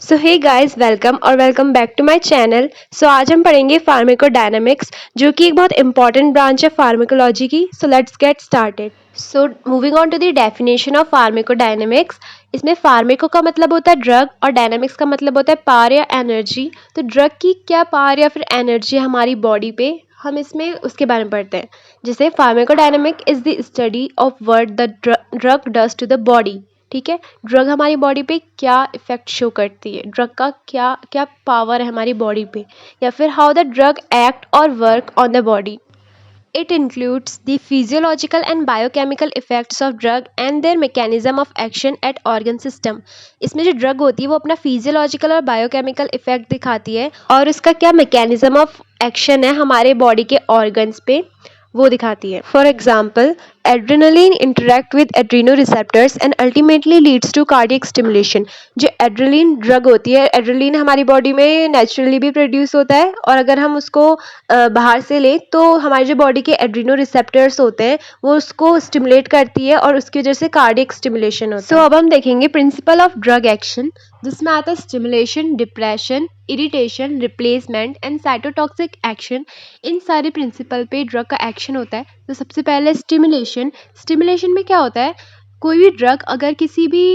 So hey guys welcome back to my channel. So आज हम पढ़ेंगे फार्माकोडायनामिक्स जो कि एक बहुत इंपॉर्टेंट ब्रांच है फार्माकोलॉजी की। So let's get started. So moving on to the definition of pharmacodynamics. इसमें फार्मेको का मतलब होता है ड्रग और डायनामिक्स का मतलब होता है पावर या एनर्जी। तो ड्रग की क्या पावर या फिर एनर्जी है हमारी बॉडी पे, हम इसमें उसके बारे में पढ़ते हैं। जैसे pharmacodynamic is the study of what the drug does to the body. ठीक है, ड्रग हमारी बॉडी पे क्या इफेक्ट शो करती है, ड्रग का क्या क्या पावर है हमारी बॉडी पे, या फिर हाउ द ड्रग एक्ट और work on the body. It includes the physiological and biochemical effects of drug and there mechanism of action at organ system. इसमें जो ड्रग होती है वो अपना फिजियोलॉजिकल और बायोकेमिकल इफेक्ट दिखाती है और उसका क्या मैकेनिज्म ऑफ एक्शन है हमारे बॉडी के ऑर्गन्स पे वो दिखाती है। For example, adrenaline interact with adreno receptors and ultimately leads to cardiac stimulation. जो एड्रेनलिन ड्रग होती है, एड्रेनलिन हमारी बॉडी में नेचुरली भी प्रोड्यूस होता है और अगर हम उसको बाहर से लें तो हमारी जो बॉडी के एड्रीनो रिसेप्टर्स होते हैं वो उसको स्टिमुलेट करती है और उसकी वजह से कार्डियक स्टिमुलेशन होता है। सो अब हम देखेंगे प्रिंसिपल ऑफ ड्रग एक्शन, जिसमें आता है stimulation, depression, irritation, replacement and cytotoxic action. इन सारे प्रिंसिपल पे ड्रग का एक्शन होता है। तो सबसे पहले स्टिमुलेशन। स्टिमुलेशन में क्या होता है, कोई भी ड्रग अगर किसी भी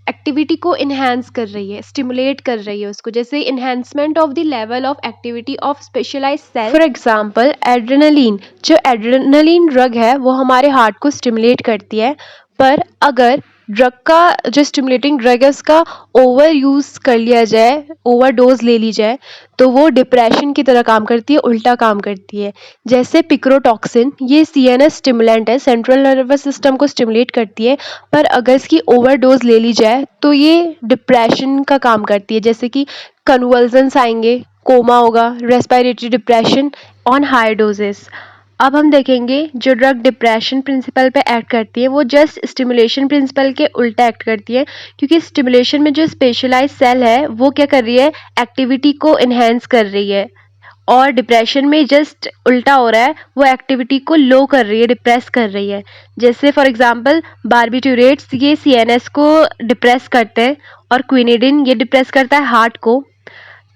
एक्टिविटी को इन्हेंस कर रही है, स्टिमुलेट कर रही है उसको, जैसे enhancement of the level of activity of specialise cell. For example adrenaline, जो एड्रेनलिन ड्रग है वो हमारे हार्ट को स्टिमुलेट करती है। पर अगर ड्रग का जो स्टिमुलेटिंग ड्रग है उसका ओवर यूज़ कर लिया जाए, ओवर डोज ले ली जाए, तो वो डिप्रेशन की तरह काम करती है, उल्टा काम करती है। जैसे पिक्रोटॉक्सिन, ये सीएनएस स्टिमुलेंट है, सेंट्रल नर्वस सिस्टम को स्टिमुलेट करती है, पर अगर इसकी ओवर डोज ले ली जाए तो ये डिप्रेशन का काम करती है। जैसे कि कन्वल्जन्स आएंगे, कोमा होगा, respiratory depression on high doses. अब हम देखेंगे जो ड्रग डिप्रेशन प्रिंसिपल पे एक्ट करती है वो जस्ट स्टिमुलेशन प्रिंसिपल के उल्टा एक्ट करती है, क्योंकि स्टिमुलेशन में जो स्पेशलाइज सेल है वो क्या कर रही है, एक्टिविटी को इन्हेंस कर रही है, और डिप्रेशन में जस्ट उल्टा हो रहा है, वो एक्टिविटी को लो कर रही है, डिप्रेस कर रही है। जैसे फॉर एग्जांपल बारबिट्यूरेट्स, ये सीएनएस को डिप्रेस करते हैं और क्विनिडिन ये डिप्रेस करता है हार्ट को।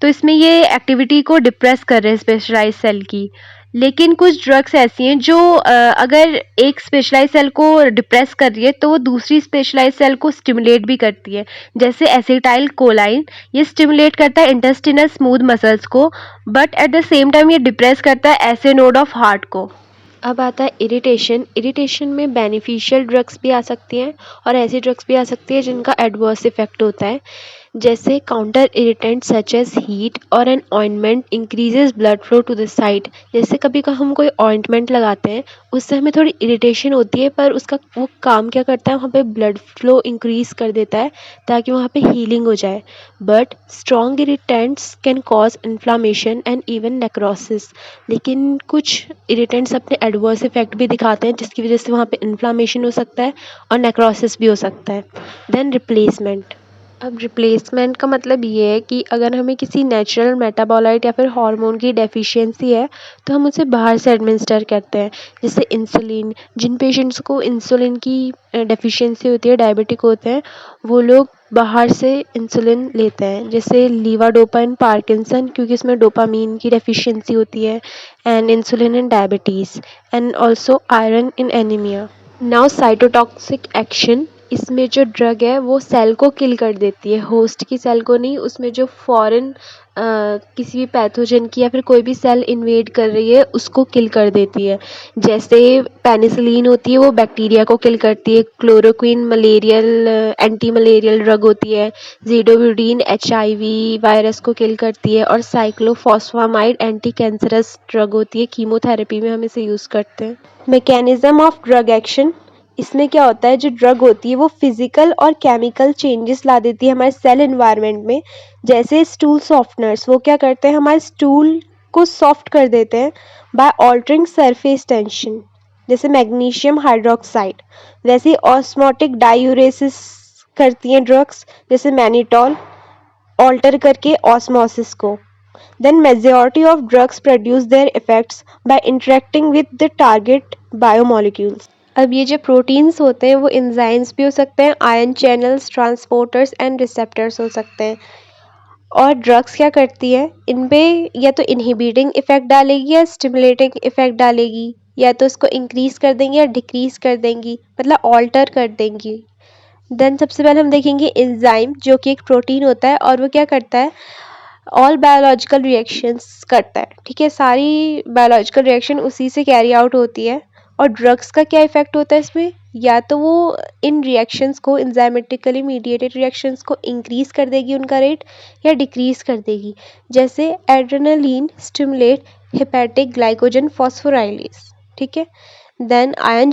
तो इसमें ये एक्टिविटी को डिप्रेस कर रहे हैं स्पेशलाइज सेल की। लेकिन कुछ ड्रग्स ऐसी हैं जो अगर एक स्पेशलाइज सेल को डिप्रेस कर रही है तो वो दूसरी स्पेशलाइज सेल को स्टिमुलेट भी करती है। जैसे एसिटाइल कोलाइन, ये स्टिमुलेट करता है इंटेस्टिनल स्मूथ मसल्स को, but at the same time ये डिप्रेस करता है ऐसे नोड ऑफ हार्ट को। अब आता है इरिटेशन। इरिटेशन में बेनिफिशियल ड्रग्स भी आ सकती हैं और ऐसी ड्रग्स भी आ सकती है जिनका एडवर्स इफेक्ट होता है। जैसे counter irritant such as heat और an ointment increases blood flow to the site. जैसे कभी कभी हम कोई ऑइंटमेंट लगाते हैं उससे हमें थोड़ी इरिटेशन होती है, पर उसका वो काम क्या करता है, वहाँ पे ब्लड फ्लो इंक्रीज कर देता है ताकि वहाँ पे हीलिंग हो जाए। But strong irritants can cause inflammation and even necrosis. लेकिन कुछ इरिटेंट्स अपने एडवर्स इफेक्ट भी दिखाते हैं जिसकी वजह से वहाँ पे इन्फ्लामेशन हो सकता है और नेक्रोसिस भी हो सकता है। Then replacement. अब रिप्लेसमेंट का मतलब ये है कि अगर हमें किसी नेचुरल मेटाबॉलाइट या फिर हार्मोन की डेफिशिएंसी है तो हम उसे बाहर से एडमिनिस्टर करते हैं। जैसे इंसुलिन, जिन पेशेंट्स को इंसुलिन की डेफिशिएंसी होती है, डायबिटिक होते हैं, वो लोग बाहर से इंसुलिन लेते हैं। जैसे लीवाडोपा इन पार्किंसन, क्योंकि इसमें डोपामीन की डेफिशिएंसी होती है, and insulin in diabetes, and also iron in anaemia. Now cytotoxic action. इसमें जो ड्रग है वो सेल को किल कर देती है, होस्ट की सेल को नहीं, उसमें जो फॉरेन किसी भी पैथोजन की या फिर कोई भी सेल इन्वेड कर रही है उसको किल कर देती है। जैसे पेनिसिलिन होती है वो बैक्टीरिया को किल करती है, chloroquine malarial anti malarial drug होती है, जीडोब्यूटीन एचआईवी वायरस को किल करती है, और साइक्लोफॉस्फामाइड एंटी कैंसरस ड्रग होती है, कीमोथेरेपी में हम इसे यूज़ करते हैं। Mechanism of drug action. इसमें क्या होता है, जो ड्रग होती है वो फिजिकल और केमिकल चेंजेस ला देती है हमारे सेल एनवायरनमेंट में। जैसे स्टूल सॉफ्टनर्स, वो क्या करते हैं, हमारे स्टूल को सॉफ्ट कर देते हैं बाय ऑल्टरिंग सरफेस टेंशन, जैसे मैग्नीशियम हाइड्रोक्साइड। वैसे ऑस्मोटिक डायूरेसिस करती हैं ड्रग्स, जैसे मैनिटॉल, ऑल्टर करके ऑस्मोसिस को। Then majority of drugs produce their effects by interacting with the target biomolecules. अब ये जो प्रोटीन्स होते हैं वो एंजाइम्स भी हो सकते हैं, ion channels, transporters and receptors हो सकते हैं। और ड्रग्स क्या करती है, इन पे या तो इनहिबिटिंग इफेक्ट डालेगी या स्टिमुलेटिंग इफेक्ट डालेगी, या तो इसको इंक्रीज कर देंगी या डिक्रीज कर देंगी, मतलब ऑल्टर कर देंगी। देन सबसे पहले हम देखेंगे एंजाइम, जो कि एक प्रोटीन होता है और वो क्या करता है, ऑल बायोलॉजिकल रिएक्शंस करता है। ठीक है, सारी बायोलॉजिकल रिएक्शन उसी से कैरी आउट होती है। और ड्रग्स का क्या इफेक्ट होता है इसमें, या तो वो इन रिएक्शंस को, एंजाइमेटिकली मीडिएटेड रिएक्शंस को इंक्रीज कर देगी उनका रेट, या डिक्रीज कर देगी। जैसे adrenaline stimulate hepatic glycogen phosphorylase. ठीक है। देन आयन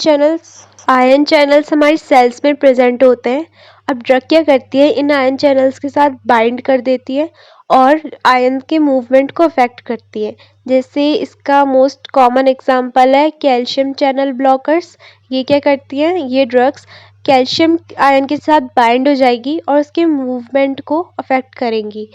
चैनल्स हमारी सेल्स में प्रेजेंट होते हैं। अब ड्रग क्या करती है, इन आयन चैनल्स के साथ बाइंड कर देती है और आयन के मूवमेंट को अफेक्ट करती है। जैसे इसका मोस्ट कॉमन एग्जांपल है कैल्शियम चैनल ब्लॉकर्स। ये क्या करती हैं, ये ड्रग्स कैल्शियम आयन के साथ बाइंड हो जाएगी और उसके मूवमेंट को अफेक्ट करेंगी,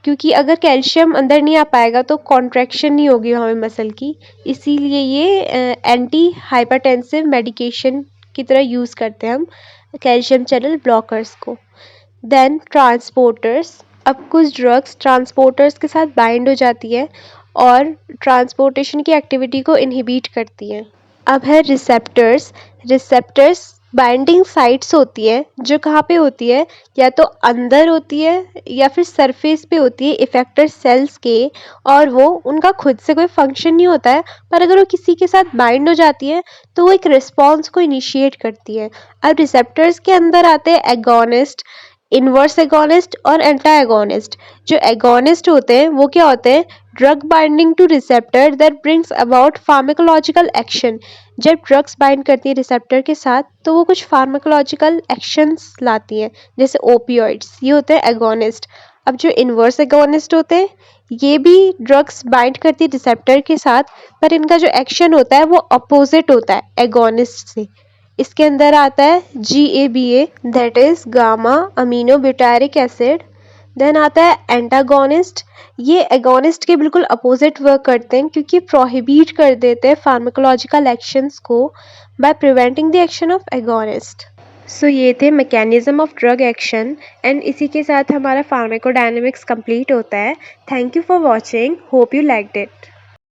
क्योंकि अगर कैल्शियम अंदर नहीं आ पाएगा तो कॉन्ट्रैक्शन नहीं होगी हमें मसल की। इसीलिए ये एंटी हाइपरटेंसिव मेडिकेशन की तरह यूज़ करते हैं हम कैल्शियम चैनल ब्लॉकर्स को। देन ट्रांसपोर्टर्स, अब कुछ ड्रग्स ट्रांसपोर्टर्स के साथ बाइंड हो जाती है और ट्रांसपोर्टेशन की एक्टिविटी को इनहिबिट करती हैं। अब है रिसेप्टर्स बाइंडिंग साइट्स होती है, जो कहाँ पे होती है, या तो अंदर होती है या फिर सरफेस पे होती है इफेक्टर सेल्स के, और वो उनका खुद से कोई फंक्शन नहीं होता है, पर अगर वो किसी के साथ बाइंड हो जाती है तो वो एक रिस्पॉन्स को इनिशिएट करती है। अब रिसेप्टर्स के अंदर आते हैं एगोनिस्ट, इनवर्स एगोनिस्ट और एंटा एगोनिस्ट। जो एगोनिस्ट होते हैं वो क्या होते हैं, drug binding two receptor that brings about pharmacological action. जब ड्रग्स बाइंड करती है रिसेप्टर के साथ तो वो कुछ फार्माकोलॉजिकल एक्शंस लाती हैं, जैसे ओपियोइड्स, ये होते हैं एगोनिस्ट। अब जो इनवर्स एगोनिस्ट होते हैं, ये भी ड्रग्स बाइंड करती है रिसेप्टर के साथ, पर इनका जो एक्शन होता है वो अपोजिट होता है एगोनिस्ट से। इसके अंदर आता है GABA, that is gamma amino butyric acid. Then आता है एंटागोनिस्ट, ये एगोनिस्ट के बिल्कुल अपोजिट वर्क करते हैं, क्योंकि प्रोहिबिट कर देते हैं फार्माकोलॉजिकल एक्शंस को by preventing the action of agonist. So ये थे mechanism of drug action, and इसी के साथ हमारा फार्माकोडायनेमिक्स कंप्लीट होता है। Thank you for watching, hope you liked it.